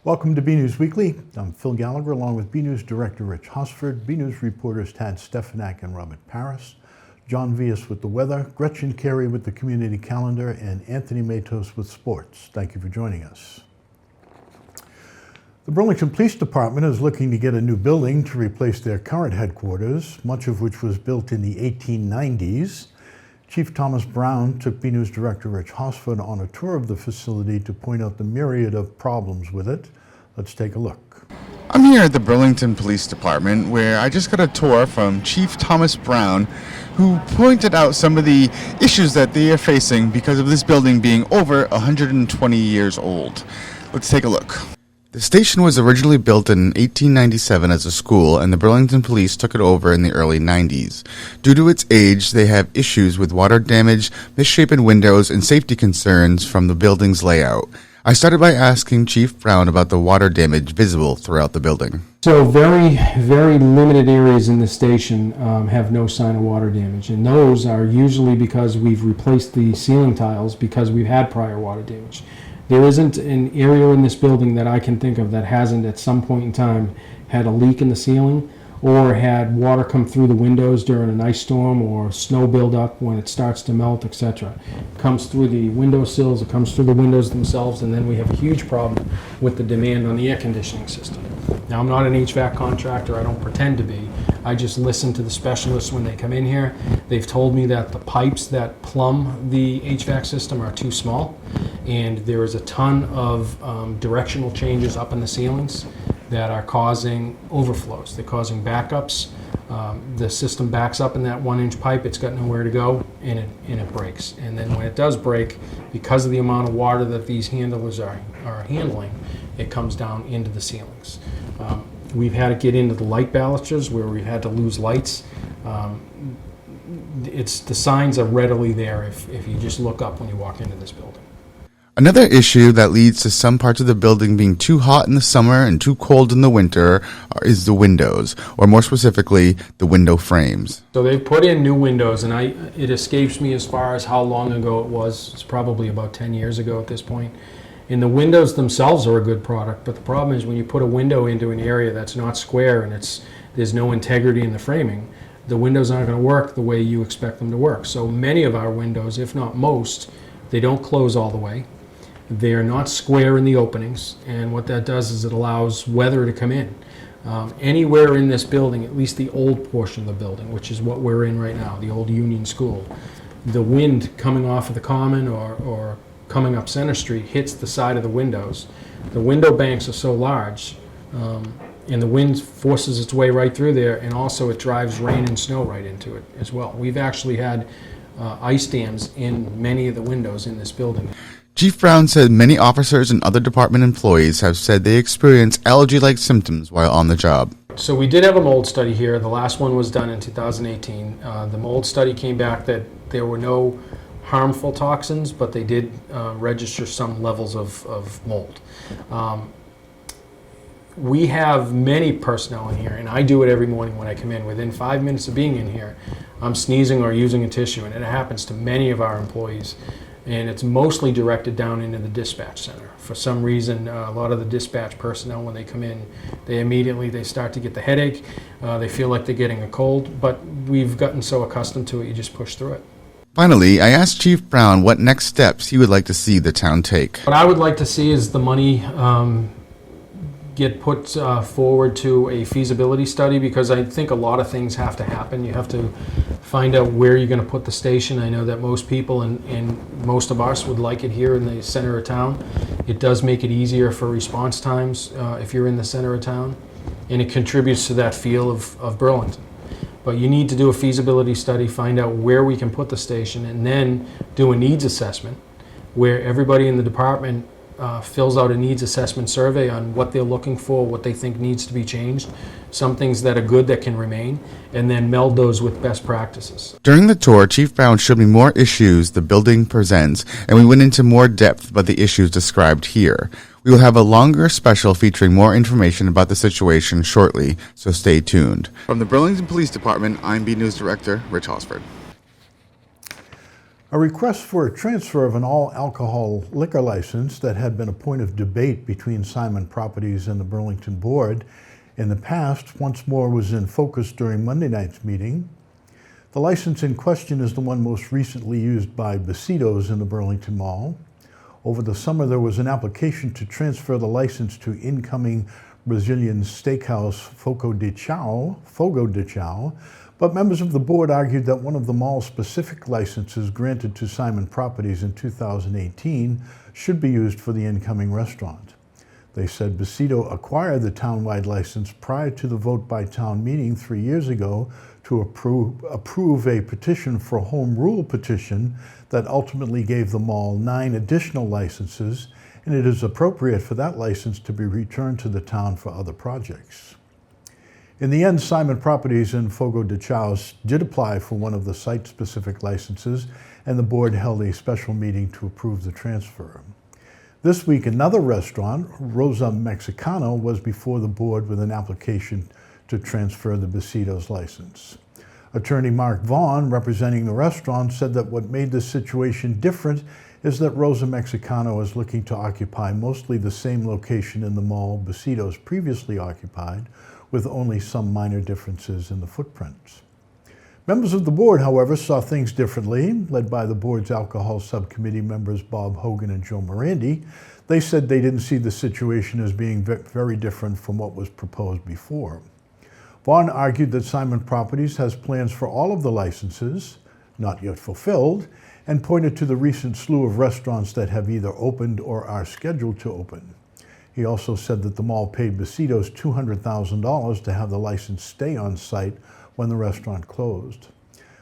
Welcome to BNEWS Weekly. I'm Phil Gallagher, along with BNEWS Director Rich Hosford, BNEWS reporters Tad Stefanak and Robert Paris, John Vias with the weather, Gretchen Carey with the community calendar, and Anthony Matos with sports. Thank you for joining us. The Burlington Police Department is looking to get a new building to replace their current headquarters, much of which was built in the 1890s. Chief Thomas Brown took BNEWS Director Rich Hosford on a tour of the facility to point out the myriad of problems with it. Let's take a look. I'm here at the Burlington Police Department where I just got a tour from Chief Thomas Brown, who pointed out some of the issues that they are facing because of this building being over 120 years old. Let's take a look. The station was originally built in 1897 as a school, and the Burlington Police took it over in the early 90s. Due to its age, they have issues with water damage, misshapen windows, and safety concerns from the building's layout. I started by asking Chief Brown about the water damage visible throughout the building. So very, very limited areas in the station have no sign of water damage, and those are usually because we've replaced the ceiling tiles because we've had prior water damage. There isn't an area in this building that I can think of that hasn't at some point in time had a leak in the ceiling or had water come through the windows during an ice storm or snow buildup when it starts to melt, etc. It comes through the window sills, it comes through the windows themselves, and then we have a huge problem with the demand on the air conditioning system. Now, I'm not an HVAC contractor, I don't pretend to be. I just listen to the specialists when they come in here. They've told me that the pipes that plumb the HVAC system are too small, and there is a ton of directional changes up in the ceilings that are causing overflows. They're causing backups. The system backs up in that 1-inch pipe, it's got nowhere to go, and it breaks. And then when it does break, because of the amount of water that these handlers are handling, it comes down into the ceilings. We've had to get into the light balusters where we had to lose lights. The signs are readily there if you just look up when you walk into this building. Another issue that leads to some parts of the building being too hot in the summer and too cold in the winter is the windows, or more specifically, the window frames. So they've put in new windows, and it escapes me as far as how long ago it was. It's probably about 10 years ago at this point. And the windows themselves are a good product, but the problem is when you put a window into an area that's not square and there's no integrity in the framing, the windows aren't going to work the way you expect them to work. So many of our windows, if not most, they don't close all the way. They're not square in the openings, and what that does is it allows weather to come in. Anywhere in this building, at least the old portion of the building, which is what we're in right now, the old Union School, the wind coming off of the Common or coming up Center Street hits the side of the windows. The window banks are so large, and the wind forces its way right through there, and also it drives rain and snow right into it as well. We've actually had ice dams in many of the windows in this building. Chief Brown said many officers and other department employees have said they experience allergy-like symptoms while on the job. So we did have a mold study here. The last one was done in 2018. The mold study came back that there were no harmful toxins, but they did register some levels of mold. We have many personnel in here, and I do it every morning when I come in. Within 5 minutes of being in here, I'm sneezing or using a tissue, and it happens to many of our employees. And it's mostly directed down into the dispatch center. For some reason, a lot of the dispatch personnel, when they come in, they start to get the headache. They feel like they're getting a cold, but we've gotten so accustomed to it, you just push through it. Finally, I asked Chief Brown what next steps he would like to see the town take. What I would like to see is the money get put forward to a feasibility study, because I think a lot of things have to happen. You have to find out where you're going to put the station. I know that most people and most of us would like it here in the center of town. It does make it easier for response times if you're in the center of town, and it contributes to that feel of Burlington. But you need to do a feasibility study, find out where we can put the station, and then do a needs assessment where everybody in the department fills out a needs assessment survey on what they're looking for, what they think needs to be changed, some things that are good that can remain, and then meld those with best practices. During the tour, Chief Brown showed me more issues the building presents, and we went into more depth about the issues described here. We will have a longer special featuring more information about the situation shortly, so stay tuned. From the Burlington Police Department, I'm BNEWS Director Rich Hosford. A request for a transfer of an all-alcohol liquor license that had been a point of debate between Simon Properties and the Burlington Board in the past once more was in focus during Monday night's meeting. The license in question is the one most recently used by Besitos in the Burlington Mall. Over the summer, there was an application to transfer the license to incoming Brazilian steakhouse Fogo de Chao, but members of the board argued that one of the mall's specific licenses granted to Simon Properties in 2018 should be used for the incoming restaurant. They said Besito acquired the townwide license prior to the vote by town meeting 3 years ago to approve a petition for home rule petition that ultimately gave the mall 9 additional licenses, and it is appropriate for that license to be returned to the town for other projects. In the end, Simon Properties and Fogo de Chao did apply for one of the site-specific licenses, and the board held a special meeting to approve the transfer. This week, another restaurant, Rosa Mexicano, was before the board with an application to transfer the Besitos license. Attorney Mark Vaughn, representing the restaurant, said that what made this situation different is that Rosa Mexicano is looking to occupy mostly the same location in the mall Besitos previously occupied, with only some minor differences in the footprints. Members of the board, however, saw things differently. Led by the board's alcohol subcommittee members Bob Hogan and Joe Morandi, they said they didn't see the situation as being very different from what was proposed before. Vaughn argued that Simon Properties has plans for all of the licenses, not yet fulfilled, and pointed to the recent slew of restaurants that have either opened or are scheduled to open. He also said that the mall paid Besitos $200,000 to have the license stay on site when the restaurant closed.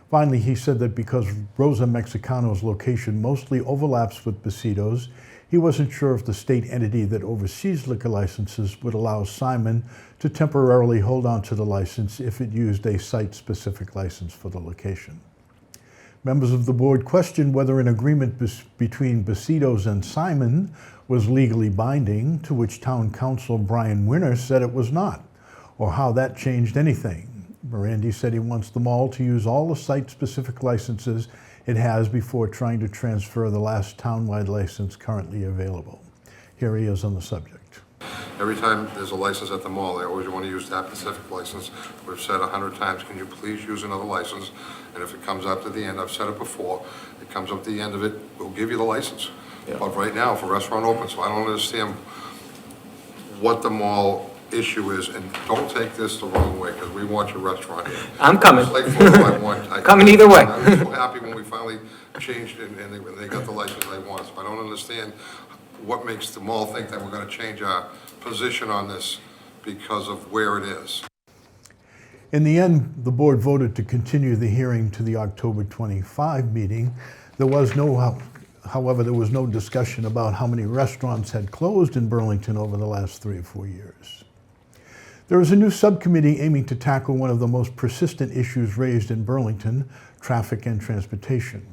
Finally, he said that because Rosa Mexicano's location mostly overlaps with Besitos, he wasn't sure if the state entity that oversees liquor licenses would allow Simon to temporarily hold on to the license if it used a site-specific license for the location. Members of the board questioned whether an agreement between Besitos and Simon was legally binding, to which town council Brian Winner said it was not, or how that changed anything. Morandi said he wants the mall to use all the site-specific licenses it has before trying to transfer the last townwide license currently available. Here he is on the subject. Every time there's a license at the mall, they always want to use that specific license. We've said 100 times, can you please use another license? And if it comes up to the end, I've said it before, it comes up to the end of it, we'll give you the license. Yeah. But right now, for restaurant open, so I don't understand what the mall issue is, and don't take this the wrong way, because we want your restaurant here. I'm coming. It's like photo I want. Coming either way. I was so happy when we finally changed it and they got the license they want. So I don't understand what makes the mall think that we're going to change our position on this because of where it is. In the end, the board voted to continue the hearing to the October 25 meeting. However, there was no discussion about how many restaurants had closed in Burlington over the last 3 or 4 years. There is a new subcommittee aiming to tackle one of the most persistent issues raised in Burlington, traffic and transportation.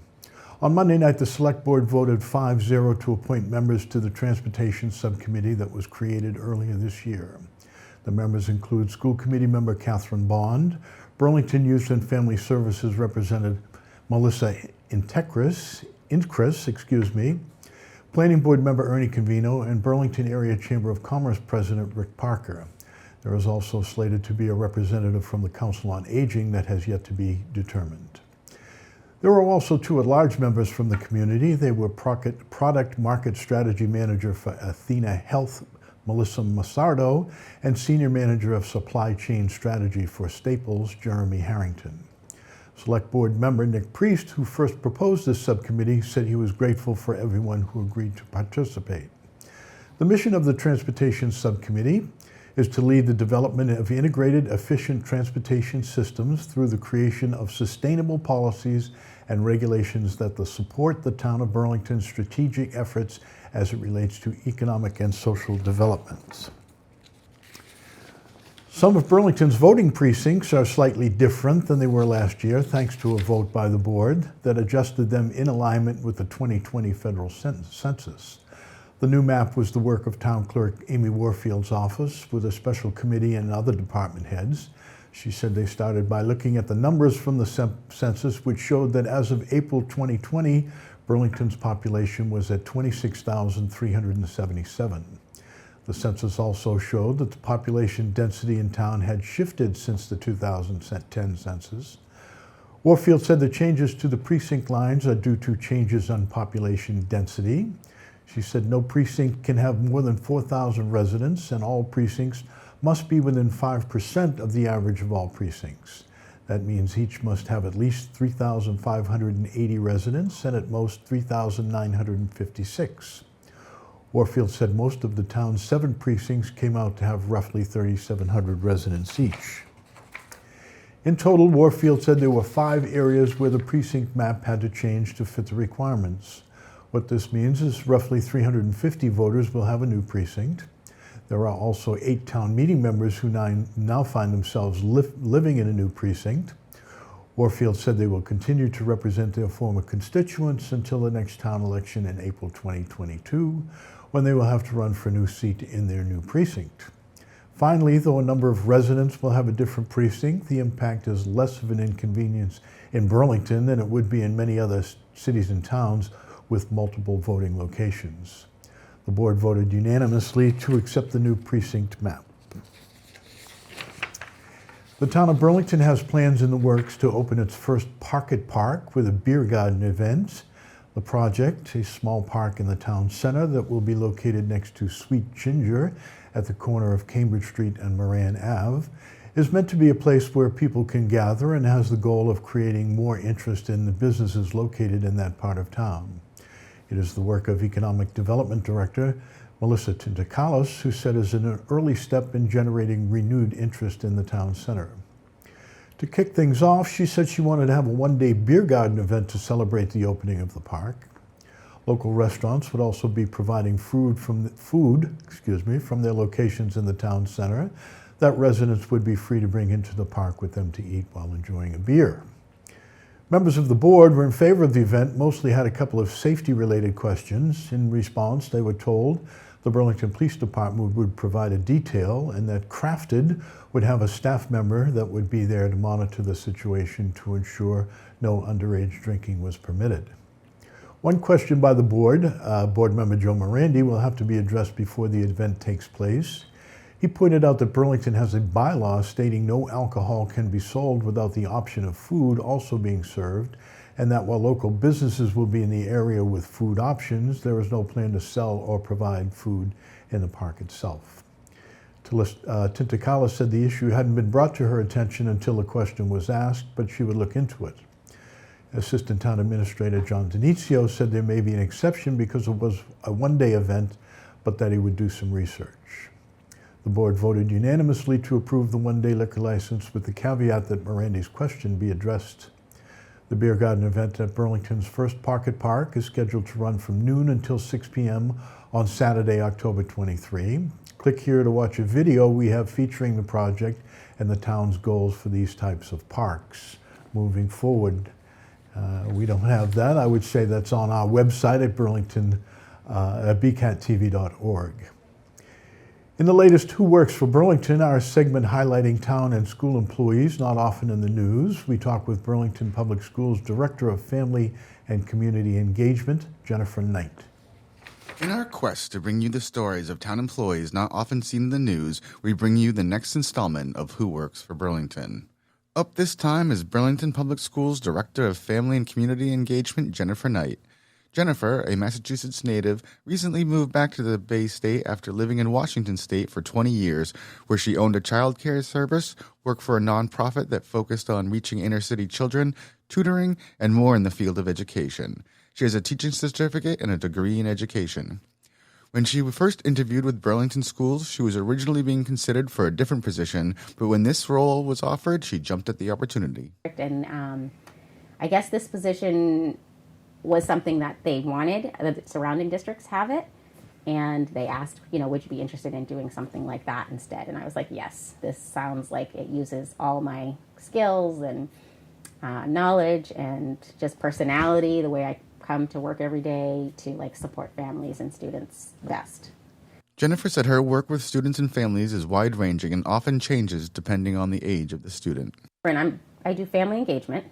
On Monday night, the Select Board voted 5-0 to appoint members to the Transportation Subcommittee that was created earlier this year. The members include School Committee member Catherine Bond, Burlington Youth and Family Services Representative Melissa Incris, Planning Board member Ernie Convino, and Burlington Area Chamber of Commerce President Rick Parker. There is also slated to be a representative from the Council on Aging that has yet to be determined. There were also 2 at-large members from the community. They were Product Market Strategy Manager for Athena Health, Melissa Massardo, and Senior Manager of Supply Chain Strategy for Staples, Jeremy Harrington. Select Board member Nick Priest, who first proposed this subcommittee, said he was grateful for everyone who agreed to participate. The mission of the Transportation Subcommittee is to lead the development of integrated, efficient transportation systems through the creation of sustainable policies and regulations that support the town of Burlington's strategic efforts as it relates to economic and social development. Some of Burlington's voting precincts are slightly different than they were last year, thanks to a vote by the board that adjusted them in alignment with the 2020 federal census. The new map was the work of Town Clerk Amy Warfield's office with a special committee and other department heads. She said they started by looking at the numbers from the census, which showed that as of April 2020, Burlington's population was at 26,377. The census also showed that the population density in town had shifted since the 2010 census. Warfield said the changes to the precinct lines are due to changes on population density. She said no precinct can have more than 4,000 residents, and all precincts must be within 5% of the average of all precincts. That means each must have at least 3,580 residents and at most 3,956. Warfield said most of the town's 7 precincts came out to have roughly 3,700 residents each. In total, Warfield said there were 5 areas where the precinct map had to change to fit the requirements. What this means is roughly 350 voters will have a new precinct. There are also 8 town meeting members who now find themselves living in a new precinct. Warfield said they will continue to represent their former constituents until the next town election in April 2022, when they will have to run for a new seat in their new precinct. Finally, though a number of residents will have a different precinct, the impact is less of an inconvenience in Burlington than it would be in many other cities and towns with multiple voting locations. The board voted unanimously to accept the new precinct map. The town of Burlington has plans in the works to open its first Pocket Park with a beer garden event. The project, a small park in the town center that will be located next to Sweet Ginger at the corner of Cambridge Street and Moran Ave, is meant to be a place where people can gather and has the goal of creating more interest in the businesses located in that part of town. It is the work of Economic Development Director Melissa Tintakalos, who said is an early step in generating renewed interest in the town center. To kick things off, she said she wanted to have a one-day beer garden event to celebrate the opening of the park. Local restaurants would also be providing food from their locations in the town center that residents would be free to bring into the park with them to eat while enjoying a beer. Members of the board were in favor of the event, mostly had a couple of safety-related questions. In response, they were told the Burlington Police Department would provide a detail and that Crafted would have a staff member that would be there to monitor the situation to ensure no underage drinking was permitted. One question by the board member Joe Morandi, will have to be addressed before the event takes place. He pointed out that Burlington has a bylaw stating no alcohol can be sold without the option of food also being served, and that while local businesses will be in the area with food options, there is no plan to sell or provide food in the park itself. Tintakalos said the issue hadn't been brought to her attention until the question was asked, but she would look into it. Assistant Town Administrator John Denizio said there may be an exception because it was a one-day event, but that he would do some research. The board voted unanimously to approve the one-day liquor license with the caveat that Morandi's question be addressed. The beer garden event at Burlington's first Pocket Park is scheduled to run from noon until 6 p.m. on Saturday, October 23. Click here to watch a video we have featuring the project and the town's goals for these types of parks. Moving forward, we don't have that. I would say that's on our website at Burlington, at bcattv.org. In the latest Who Works for Burlington, our segment highlighting town and school employees not often in the news, we talk with Burlington Public Schools Director of Family and Community Engagement, Jennifer Knight. In our quest to bring you the stories of town employees not often seen in the news, we bring you the next installment of Who Works for Burlington. Up this time is Burlington Public Schools Director of Family and Community Engagement, Jennifer Knight. Jennifer, a Massachusetts native, recently moved back to the Bay State after living in Washington State for 20 years, where she owned a child care service, worked for a nonprofit that focused on reaching inner-city children, tutoring, and more in the field of education. She has a teaching certificate and a degree in education. When she first interviewed with Burlington Schools, she was originally being considered for a different position, but when this role was offered, she jumped at the opportunity. And I guess this position was something that they wanted. The surrounding districts have it. And they asked, would you be interested in doing something like that instead? And I was like, yes, this sounds like it uses all my skills and knowledge and just personality, the way I come to work every day to support families and students best. Jennifer said her work with students and families is wide-ranging and often changes depending on the age of the student. And I do family engagement.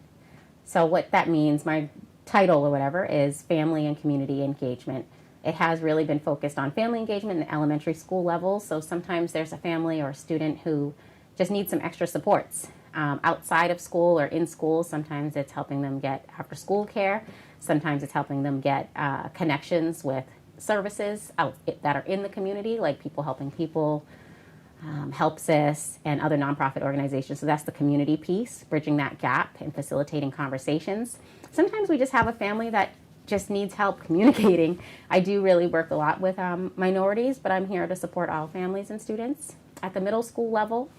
So what that means, my title or whatever, is family and community engagement. It has really been focused on family engagement in the elementary school level. So sometimes there's a family or a student who just needs some extra supports outside of school or in school. Sometimes it's helping them get after school care. Sometimes it's helping them get connections with services that are in the community, like People Helping People, HelpSys, and other nonprofit organizations. So that's the community piece, bridging that gap and facilitating conversations. Sometimes we just have a family that just needs help communicating. I do really work a lot with minorities, but I'm here to support all families and students. At the middle school level,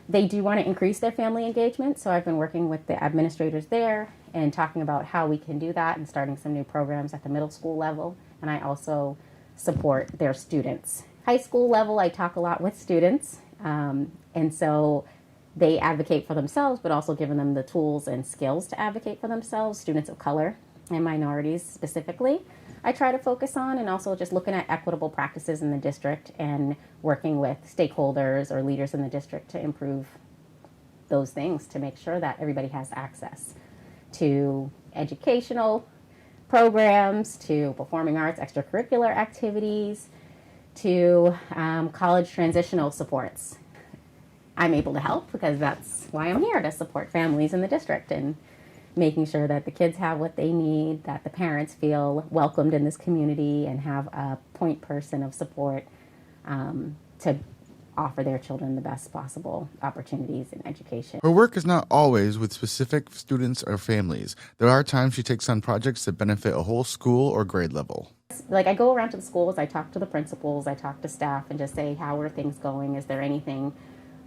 they do want to increase their family engagement, so I've been working with the administrators there and talking about how we can do that and starting some new programs at the middle school level. And I also support their students. High school level, I talk a lot with students, and so they advocate for themselves, but also giving them the tools and skills to advocate for themselves, students of color and minorities specifically. I try to focus on, and also just looking at equitable practices in the district and working with stakeholders or leaders in the district to improve those things, to make sure that everybody has access to educational programs, to performing arts, extracurricular activities, to college transitional supports. I'm able to help because that's why I'm here, to support families in the district and making sure that the kids have what they need, that the parents feel welcomed in this community and have a point person of support to offer their children the best possible opportunities in education. Her work is not always with specific students or families. There are times she takes on projects that benefit a whole school or grade level. Like, I go around to the schools, I talk to the principals, I talk to staff and just say, how are things going? Is there anything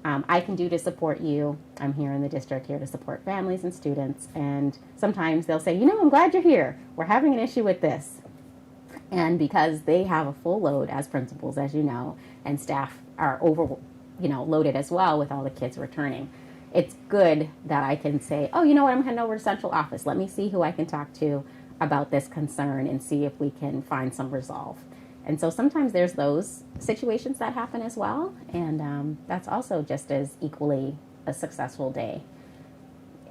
I can do to support you? I'm here in the district, here to support families and students. And sometimes they'll say, I'm glad you're here. We're having an issue with this. And because they have a full load as principals, as you know, and staff are loaded as well with all the kids returning, it's good that I can say, I'm heading over to central office. Let me see who I can talk to about this concern and see if we can find some resolve. And so sometimes there's those situations that happen as well. And that's also just as equally a successful day,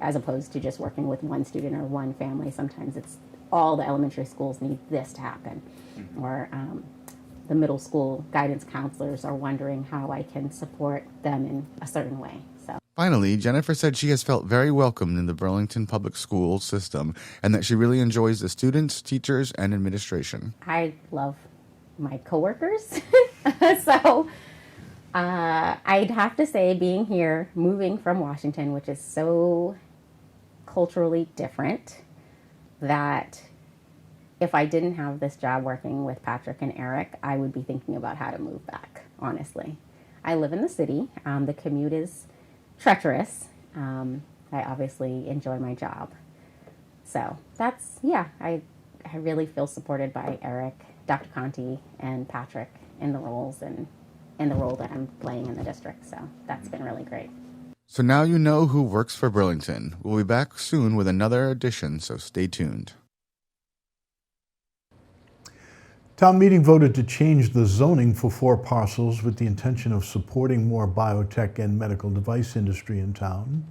as opposed to just working with one student or one family. Sometimes it's all the elementary schools need this to happen. Or the middle school guidance counselors are wondering how I can support them in a certain way. So. Finally, Jennifer said she has felt very welcomed in the Burlington public school system and that she really enjoys the students, teachers, and administration. I love my coworkers. So I'd have to say, being here, moving from Washington, which is so culturally different, that if I didn't have this job working with Patrick and Eric, I would be thinking about how to move back, honestly. I live in the city. The commute is treacherous. I obviously enjoy my job. So that's, I really feel supported by Eric, Dr. Conti, and Patrick in the roles and in the role that I'm playing in the district. So that's been really great. So now you know who works for Burlington. We'll be back soon with another edition, so stay tuned. Town meeting voted to change the zoning for 4 parcels with the intention of supporting more biotech and medical device industry in town.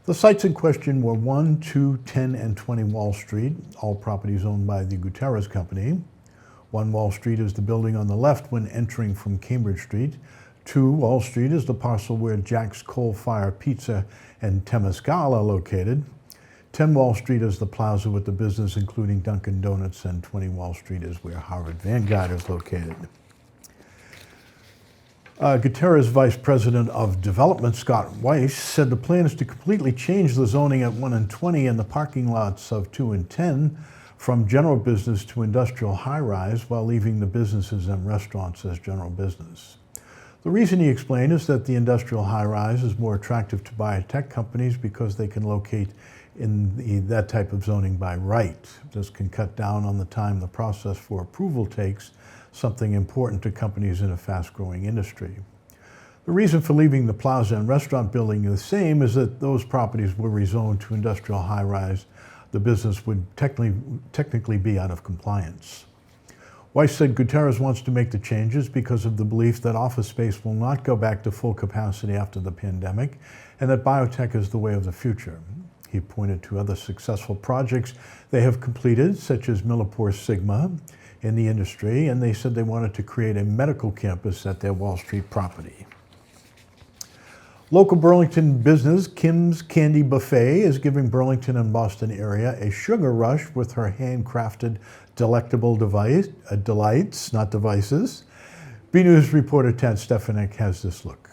The sites in question were 1, 2, 10, and 20 Wall Street, all properties owned by the Gutierrez Company. 1 Wall Street is the building on the left when entering from Cambridge Street. 2 Wall Street is the parcel where Jack's Coal Fire Pizza and Temescal are located. 10 Wall Street is the plaza with the business including Dunkin' Donuts, and 20 Wall Street is where Harvard Vanguard is located. Gutierrez Vice President of Development, Scott Weiss, said the plan is to completely change the zoning at 1 and 20 and the parking lots of 2 and 10 from general business to industrial high-rise, while leaving the businesses and restaurants as general business. The reason, he explained, is that the industrial high-rise is more attractive to biotech companies because they can locate in that type of zoning by right. This can cut down on the time the process for approval takes, something important to companies in a fast-growing industry. The reason for leaving the plaza and restaurant building the same is that those properties were rezoned to industrial high-rise. The business would technically be out of compliance. Weiss said Gutierrez wants to make the changes because of the belief that office space will not go back to full capacity after the pandemic and that biotech is the way of the future. He pointed to other successful projects they have completed, such as Millipore Sigma in the industry, and they said they wanted to create a medical campus at their Wall Street property. Local Burlington business Kim's Candy Buffet is giving Burlington and Boston area a sugar rush with her handcrafted delectable delights, not devices. BNEWS reporter Tad Stefanik has this look.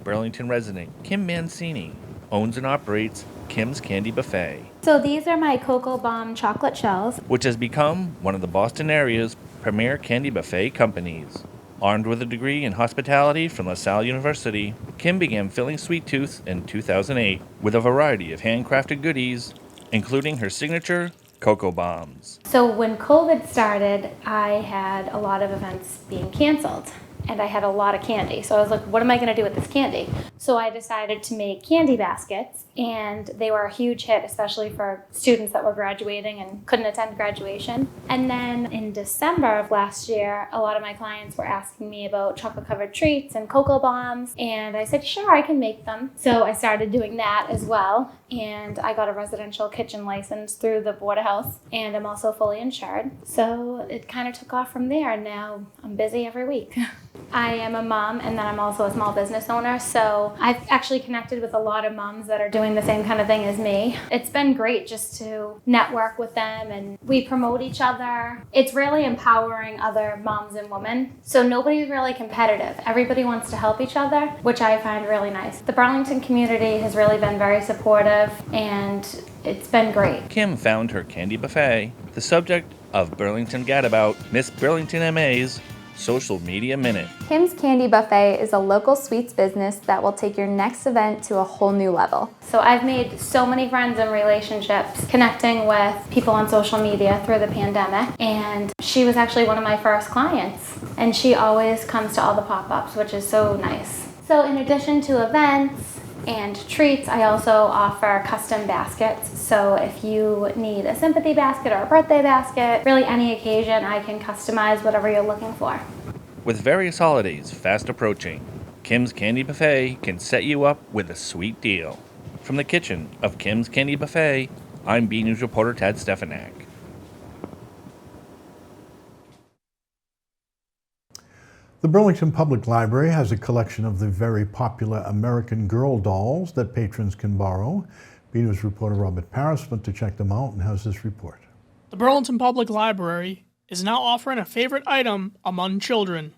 Burlington resident Kim Mancini owns and operates Kim's Candy Buffet, So these are my Cocoa Bomb chocolate shells. which has become one of the Boston area's premier candy buffet companies. Armed with a degree in hospitality from LaSalle University, Kim began filling Sweet Tooth in 2008 with a variety of handcrafted goodies, including her signature Cocoa Bombs. So when COVID started, I had a lot of events being canceled and I had a lot of candy. So I was like, what am I going to do with this candy? So I decided to make candy baskets, and they were a huge hit, especially for students that were graduating and couldn't attend graduation. And then in December of last year, a lot of my clients were asking me about chocolate covered treats and cocoa bombs, and I said, sure, I can make them. So I started doing that as well, and I got a residential kitchen license through the Board of Health, and I'm also fully insured. So it kind of took off from there, and now I'm busy every week. I am a mom, and then I'm also a small business owner, so I've actually connected with a lot of moms that are doing the same kind of thing as me. It's been great just to network with them, and we promote each other. It's really empowering other moms and women, so nobody's really competitive. Everybody wants to help each other, which I find really nice. The Burlington community has really been very supportive, and it's been great. Kim found her candy buffet the subject of Burlington Gadabout, Miss Burlington MA's Social Media Minute. Kim's Candy Buffet is a local sweets business that will take your next event to a whole new level. So I've made so many friends and relationships connecting with people on social media through the pandemic, and she was actually one of my first clients, and she always comes to all the pop-ups, which is so nice. So in addition to events and treats, I also offer custom baskets. So if you need a sympathy basket or a birthday basket, really any occasion, I can customize whatever you're looking for. With various holidays fast approaching, Kim's Candy Buffet can set you up with a sweet deal. From the kitchen of Kim's Candy Buffet, I'm BNews reporter Tad Stefanik. The Burlington Public Library has a collection of the very popular American Girl dolls that patrons can borrow. BNews reporter Robert Paris went to check them out and has this report. The Burlington Public Library is now offering a favorite item among children: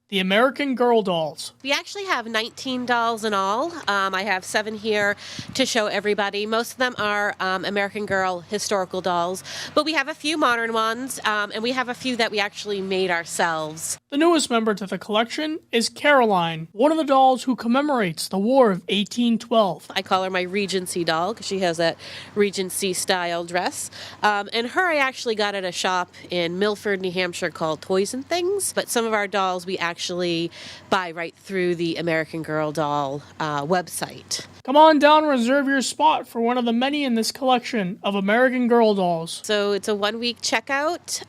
the American Girl dolls. We actually have 19 dolls in all. I have 7 here to show everybody. Most of them are American Girl historical dolls, but we have a few modern ones, and we have a few that we actually made ourselves. The newest member to the collection is Caroline, one of the dolls who commemorates the War of 1812. I call her my Regency doll because she has that Regency style dress. And her I actually got at a shop in Milford, New Hampshire called Toys and Things, but some of our dolls we actually buy right through the American Girl doll website. Come on down and reserve your spot for one of the many in this collection of American Girl dolls. So it's a 1-week checkout.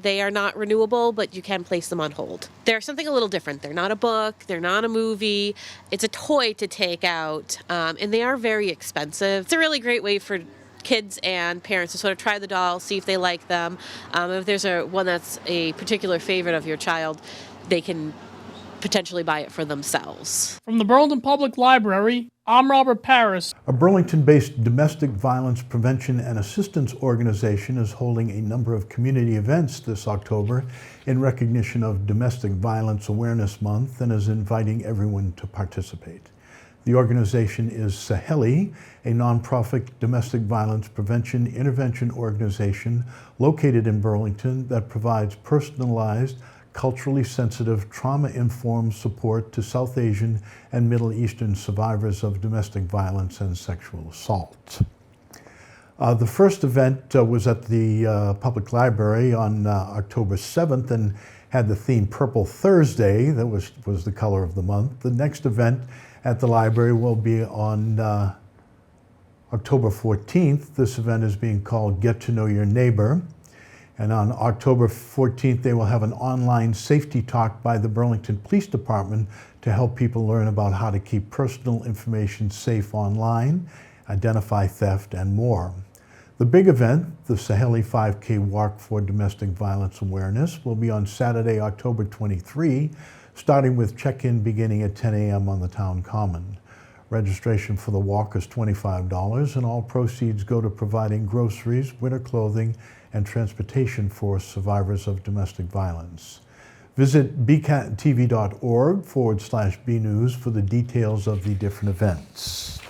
They are not renewable, but you can place them on hold. They're something a little different. They're not a book. They're not a movie. It's a toy to take out, and they are very expensive. It's a really great way for kids and parents to sort of try the doll, see if they like them. If there's one that's a particular favorite of your child, they can potentially buy it for themselves. From the Burlington Public Library, I'm Robert Paris. A Burlington-based domestic violence prevention and assistance organization is holding a number of community events this October in recognition of Domestic Violence Awareness Month and is inviting everyone to participate. The organization is Saheli, a nonprofit domestic violence prevention intervention organization located in Burlington that provides personalized, culturally sensitive, trauma-informed support to South Asian and Middle Eastern survivors of domestic violence and sexual assault. The first event was at the Public Library on October 7th and had the theme Purple Thursday. That was the color of the month. The next event at the library will be on October 14th. This event is being called Get to Know Your Neighbor. And on October 14th, they will have an online safety talk by the Burlington Police Department to help people learn about how to keep personal information safe online, identify theft, and more. The big event, the Saheli 5K Walk for Domestic Violence Awareness, will be on Saturday, October 23, starting with check-in beginning at 10 a.m. on the town common. Registration for the walk is $25, and all proceeds go to providing groceries, winter clothing, and transportation for survivors of domestic violence. Visit bcattv.org/bnews for the details of the different events.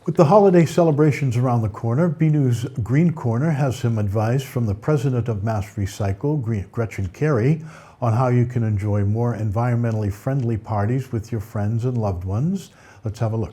With the holiday celebrations around the corner, BNews Green Corner has some advice from the president of Mass Recycle, Gretchen Carey, on how you can enjoy more environmentally friendly parties with your friends and loved ones. Let's have a look.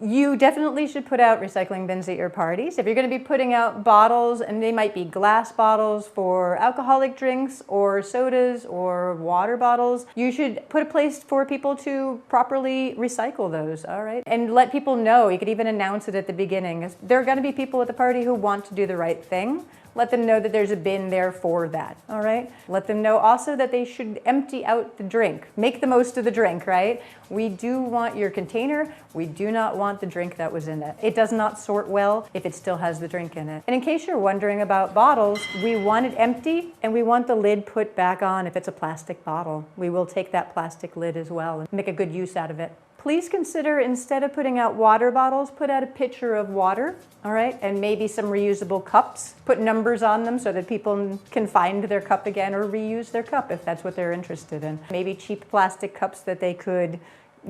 You definitely should put out recycling bins at your parties. If you're going to be putting out bottles, and they might be glass bottles for alcoholic drinks or sodas or water bottles, you should put a place for people to properly recycle those, all right? And let people know. You could even announce it at the beginning. There are going to be people at the party who want to do the right thing. Let them know that there's a bin there for that, all right? Let them know also that they should empty out the drink. Make the most of the drink, right? We do want your container. We do not want the drink that was in it. It does not sort well if it still has the drink in it. And in case you're wondering about bottles, we want it empty and we want the lid put back on if it's a plastic bottle. We will take that plastic lid as well and make a good use out of it. Please consider, instead of putting out water bottles, put out a pitcher of water, all right? And maybe some reusable cups. Put numbers on them so that people can find their cup again or reuse their cup if that's what they're interested in. Maybe cheap plastic cups that you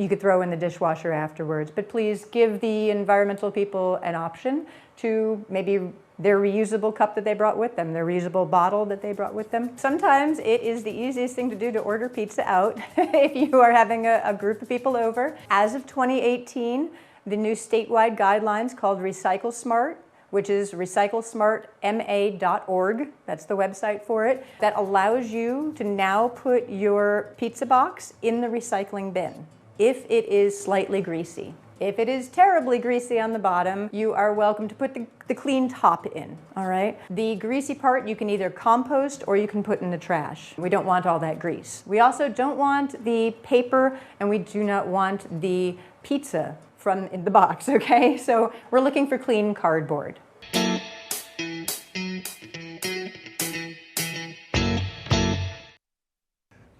could throw in the dishwasher afterwards. But please give the environmental people an option to maybe their reusable cup that they brought with them, their reusable bottle that they brought with them. Sometimes it is the easiest thing to do to order pizza out if you are having a group of people over. As of 2018, the new statewide guidelines called Recycle Smart, which is recyclesmartma.org, that's the website for it, that allows you to now put your pizza box in the recycling bin if it is slightly greasy. If it is terribly greasy on the bottom, you are welcome to put the clean top in, all right? The greasy part you can either compost or you can put in the trash. We don't want all that grease. We also don't want the paper, and we do not want the pizza from in the box, okay? So we're looking for clean cardboard.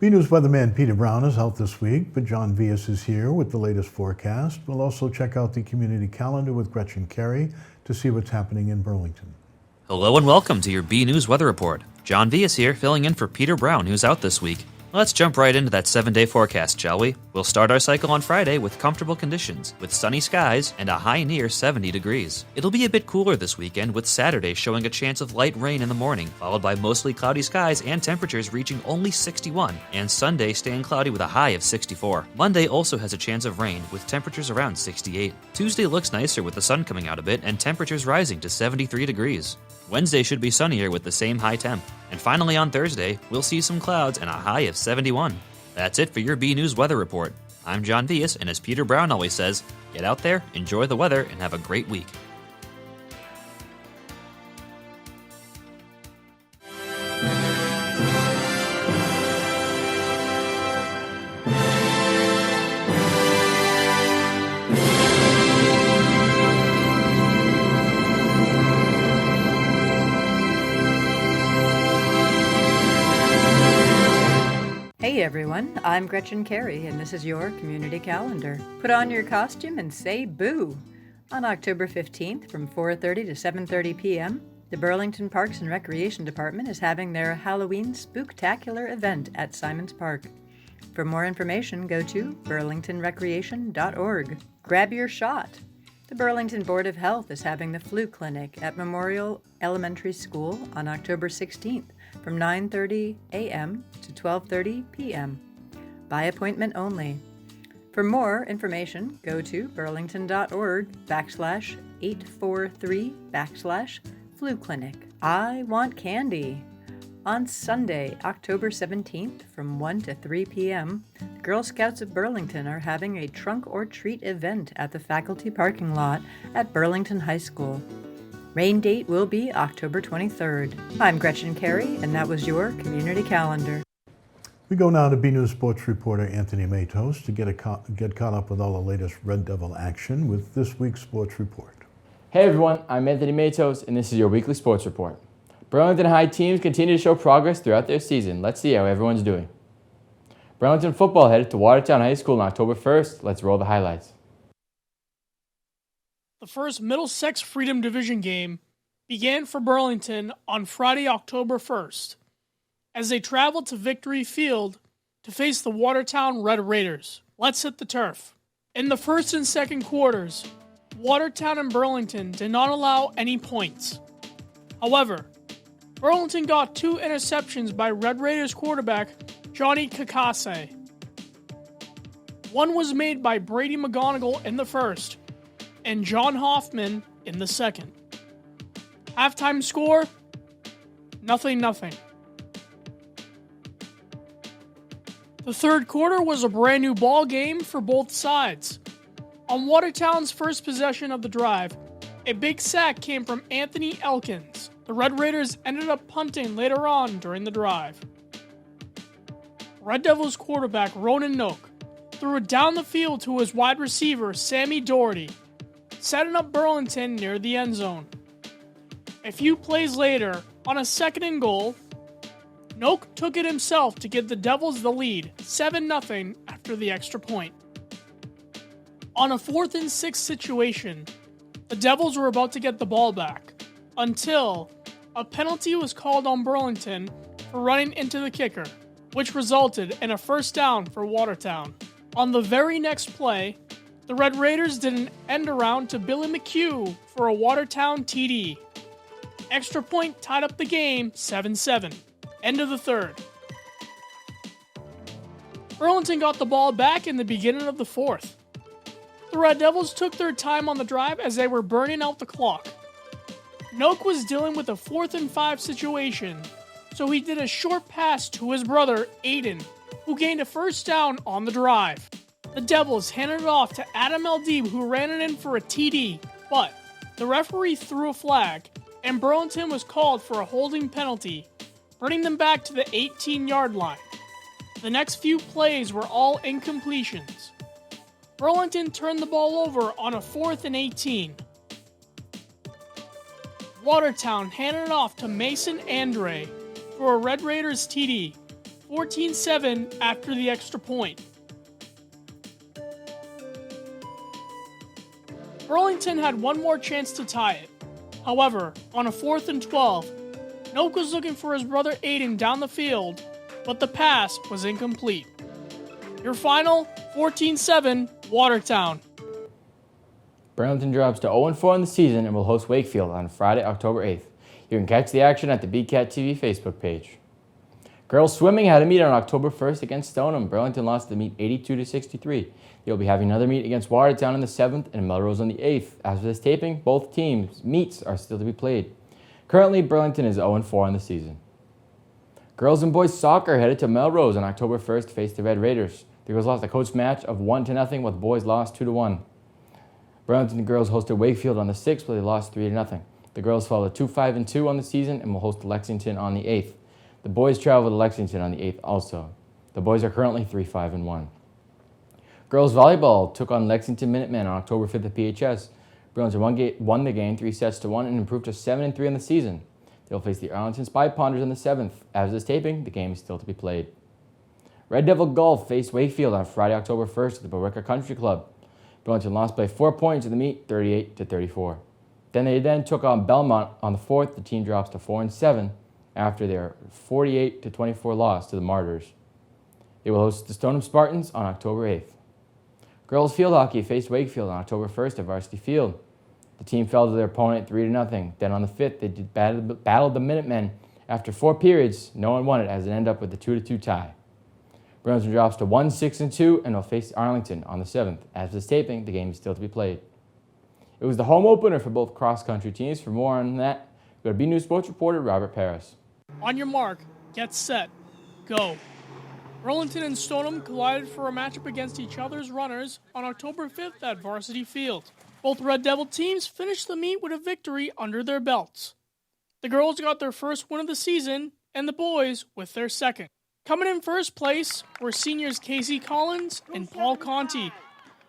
BNews weatherman Peter Brown is out this week, but John Vias is here with the latest forecast. We'll also check out the community calendar with Gretchen Carey to see what's happening in Burlington. Hello and welcome to your BNews Weather Report. John Vias here, filling in for Peter Brown, who's out this week. Let's jump right into that 7-day forecast, shall we? We'll start our cycle on Friday with comfortable conditions, with sunny skies and a high near 70 degrees. It'll be a bit cooler this weekend, with Saturday showing a chance of light rain in the morning, followed by mostly cloudy skies and temperatures reaching only 61, and Sunday staying cloudy with a high of 64. Monday also has a chance of rain, with temperatures around 68. Tuesday looks nicer with the sun coming out a bit and temperatures rising to 73 degrees. Wednesday should be sunnier with the same high temp. And finally on Thursday, we'll see some clouds and a high of 71. That's it for your BNews Weather Report. I'm John Vias, and as Peter Brown always says, get out there, enjoy the weather, and have a great week. Hey everyone, I'm Gretchen Carey, and this is your community calendar. Put on your costume and say boo! On October 15th from 4:30 to 7:30 p.m., the Burlington Parks and Recreation Department is having their Halloween Spooktacular event at Simons Park. For more information, go to burlingtonrecreation.org. Grab your shot! The Burlington Board of Health is having the flu clinic at Memorial Elementary School on October 16th from 9:30 a.m. to 12:30 p.m. By appointment only. For more information, go to burlington.org/843/flu clinic. I want candy. On Sunday, October 17th, from 1 to 3 p.m., the Girl Scouts of Burlington are having a trunk or treat event at the faculty parking lot at Burlington High School. Rain date will be October 23rd. I'm Gretchen Carey, and that was your community calendar. We go now to BNews sports reporter Anthony Matos to get caught up with all the latest Red Devil action with this week's sports report. Hey everyone, I'm Anthony Matos, and this is your weekly sports report. Burlington High teams continue to show progress throughout their season. Let's see how everyone's doing. Burlington football headed to Watertown High School on October 1st. Let's roll the highlights. The first Middlesex Freedom Division game began for Burlington on Friday, October 1st, as they traveled to Victory Field to face the Watertown Red Raiders. Let's hit the turf. In the first and second quarters, Watertown and Burlington did not allow any points. However, Burlington got 2 interceptions by Red Raiders quarterback Johnny Kakase. One was made by Brady McGonigal in the first, and John Hoffman in the second. Halftime score, 0-0. The third quarter was a brand new ball game for both sides. On Watertown's first possession of the drive, a big sack came from Anthony Elkins. The Red Raiders ended up punting later on during the drive. Red Devils quarterback Ronan Noak threw it down the field to his wide receiver Sammy Doherty, setting up Burlington near the end zone. A few plays later, on a 2nd and goal, Noak took it himself to give the Devils the lead, 7-0 after the extra point. On a 4th and 6 situation, the Devils were about to get the ball back, until a penalty was called on Burlington for running into the kicker, which resulted in a first down for Watertown. On the very next play, the Red Raiders did an end around to Billy McHugh for a Watertown TD. Extra point tied up the game 7-7. End of the third. Burlington got the ball back in the beginning of the fourth. The Red Devils took their time on the drive as they were burning out the clock. Noak was dealing with a 4th and 5 situation, so he did a short pass to his brother, Aiden, who gained a first down on the drive. The Devils handed it off to Adam Eldib, who ran it in for a TD, but the referee threw a flag, and Burlington was called for a holding penalty, bringing them back to the 18-yard line. The next few plays were all incompletions. Burlington turned the ball over on a 4th and 18. Watertown handed it off to Mason Andre for a Red Raiders TD, 14-7 after the extra point. Burlington had one more chance to tie it. However, on a 4th and 12, Noak was looking for his brother Aiden down the field, but the pass was incomplete. Your final, 14-7, Watertown. Burlington drops to 0-4 in the season and will host Wakefield on Friday, October 8th. You can catch the action at the BCAT TV Facebook page. Girls swimming had a meet on October 1st against Stoneham. Burlington lost the meet 82-63. They'll be having another meet against Watertown on the 7th and Melrose on the 8th. As for this taping, both teams' meets are still to be played. Currently, Burlington is 0-4 in the season. Girls and boys soccer headed to Melrose on October 1st to face the Red Raiders. The girls lost a close match of 1-0, while the boys lost 2-1. Burlington girls hosted Wakefield on the 6th, where they lost 3-0. The girls fall to 2-5-2 on the season and will host Lexington on the 8th. The boys travel to Lexington on the 8th also. The boys are currently 3-5-1. Girls volleyball took on Lexington Minutemen on October 5th at PHS. Burlington won the game 3-1 and improved to 7-3 in the season. They'll face the Arlington Spy Ponders on the 7th. As of this taping, the game is still to be played. Red Devil Golf faced Wakefield on Friday, October 1st at the Billerica Country Club. Burlington lost by 4 points in the meet, 38-34. They took on Belmont on the 4th. The team drops to 4-7 after their 48-24 loss to the Martyrs. They will host the Stoneham Spartans on October 8th. Girls field hockey faced Wakefield on October 1st at Varsity Field. The team fell to their opponent 3-0. Then on the 5th, they battled the Minutemen. After 4 periods, no one won it as it ended up with a 2-2 tie. Burlington drops to 1-6-2 and will face Arlington on the 7th. As of this taping, the game is still to be played. It was the home opener for both cross-country teams. For more on that, go to BNews Sports reporter Robert Paris. On your mark, get set, go. Burlington and Stoneham collided for a matchup against each other's runners on October 5th at Varsity Field. Both Red Devil teams finished the meet with a victory under their belts. The girls got their first win of the season, and the boys with their second. Coming in first place were seniors Casey Collins and Paul Conti.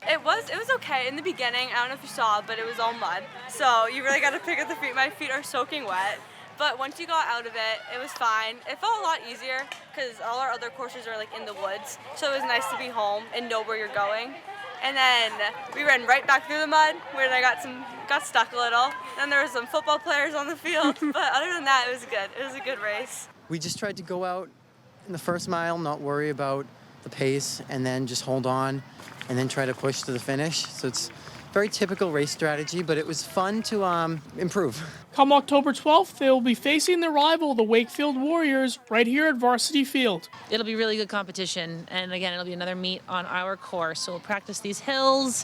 It was okay in the beginning. I don't know if you saw, but it was all mud. So you really got to pick up the feet. My feet are soaking wet. But once you got out of it, it was fine. It felt a lot easier because all our other courses are like in the woods. So it was nice to be home and know where you're going. And then we ran right back through the mud where I got stuck a little. And there were some football players on the field. But other than that, it was good. It was a good race. We just tried to go out in the first mile, not worry about the pace, and then just hold on and then try to push to the finish. So it's very typical race strategy, but it was fun to improve. Come October 12th, they will be facing their rival, the Wakefield Warriors, right here at Varsity Field. It'll be really good competition, and again, it'll be another meet on our course. So we'll practice these hills,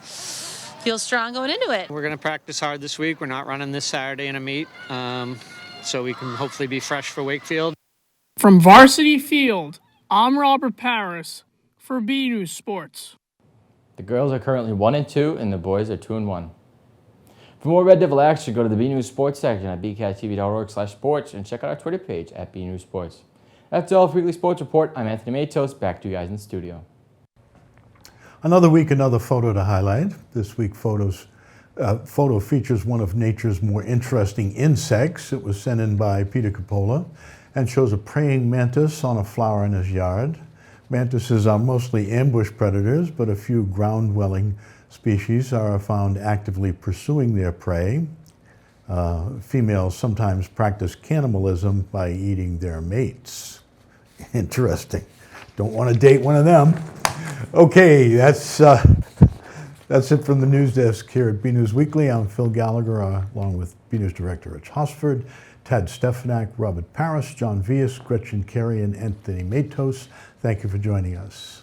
feel strong going into it. We're going to practice hard this week. We're not running this Saturday in a meet, so we can hopefully be fresh for Wakefield. From Varsity Field, I'm Robert Paris for BNEWS Sports. The girls are currently 1-2, and the boys are 2-1. For more Red Devil action, go to the BNews Sports section at bcattv.org/sports and check out our Twitter page at BNews Sports. That's all for Weekly Sports Report. I'm Anthony Matos. Back to you guys in the studio. Another week, another photo to highlight. This week, photo features one of nature's more interesting insects. It was sent in by Peter Coppola and shows a praying mantis on a flower in his yard. Mantises are mostly ambush predators, but a few ground-dwelling species are found actively pursuing their prey. Females sometimes practice cannibalism by eating their mates. Interesting. Don't want to date one of them. Okay, that's it from the news desk here at BNews Weekly. I'm Phil Gallagher, along with BNews Director Rich Hosford, Tad Stefanak, Robert Paris, John Vias, Gretchen Carey, and Anthony Matos. Thank you for joining us.